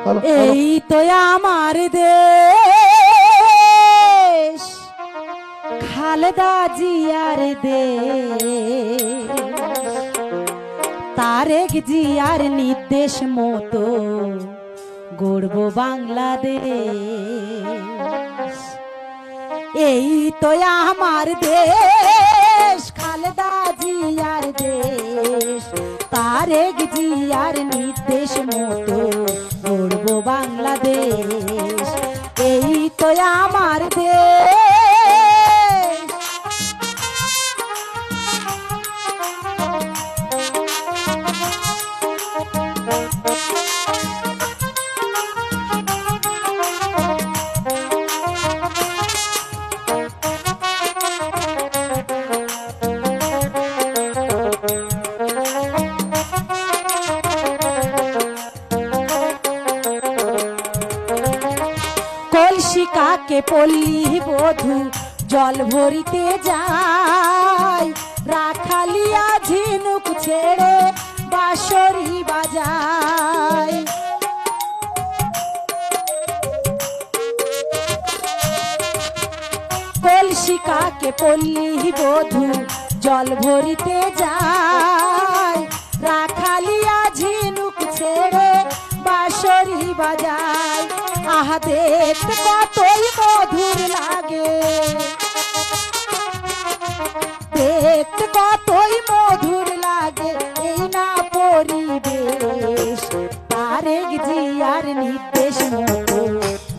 এই তো আমার দেশ, খালেদা জিয়ার দেশ, তারেক জিয়ার নির্দেশ মতো গড়ব বাংলাদেশ। এই তো আমার দেশ, খালেদা জিয়ার দেশ, তারেক জিয়ার নির্দেশ মতো গড়ব বাংলাদেশ। এই তো আমার দেশ। কলসিকাকে পল্লী বধূ জল ভরিতে যায়, রাখালিয়া ঝিনুক ছেড়ে বাঁশরি বাজায়। কলসিকাকে পল্লী বধূ জল ভরিতে যায়, রাখালিয়া ঝিনুক ছেড়ে বাঁশরি বাজায়। আহা দেখতে কতই মধুর লাগে, দেখতে কতই মধুর লাগে এই না পরিবেশ। তারেক জিয়ার নির্দেশ মতো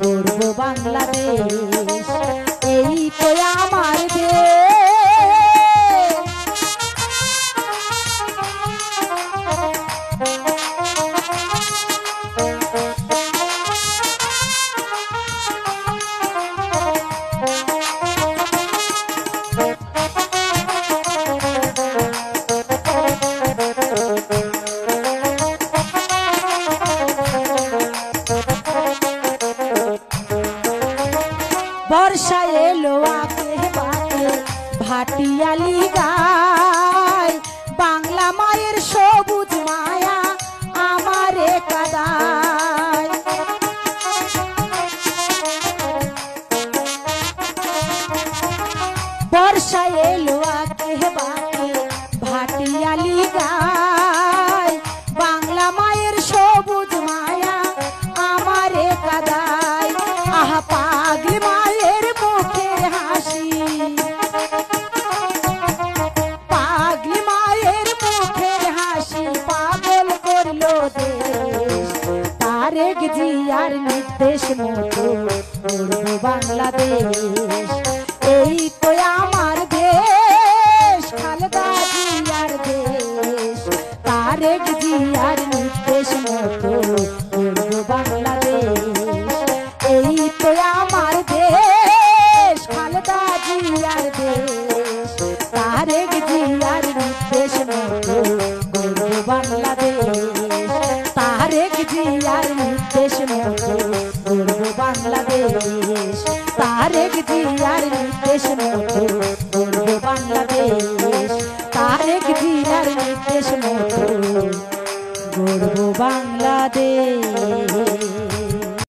গড়ব বাংলাদেশ। এই তো আমার দেশ। বর্ষা এলো আকে বাকে ভাটিয়ালি গায়, বাংলা মায়ের সবুজ মায়া আমারে কাদায়। বর্ষা এলো আকে বাকে ভাটিয়ালি গায়, বাংলা মায়ের সবুজ মায়া আমারে কাদায়। আহা পাগলি মায়ের মুখের হাসি, পাগলি মায়ের মুখের হাসি পাগল করলো দেশ। তারেক জিয়ার নির্দেশ মতো গড়ব বাংলাদেশ। এই তো আমার দেশ, খালেদা জিয়ার দেশ, তারেক জিয়ার নির্দেশ মতো গড়ব বাংলাদেশ। এই তো আমার দেশ, খালেদা জিয়ার দেশ, তারেক জিয়ার নির্দেশ মতো গড়ব বাংলাদেশ। তারেক জিয়ার নির্দেশ মতো গড়ব বাংলাদেশ। তারেক জিয়ার নির্দেশ মতো গড়ব বাংলাদেশ। তারেক জিয়ার নির্দেশ মতো গড়ব বাংলাদেশ।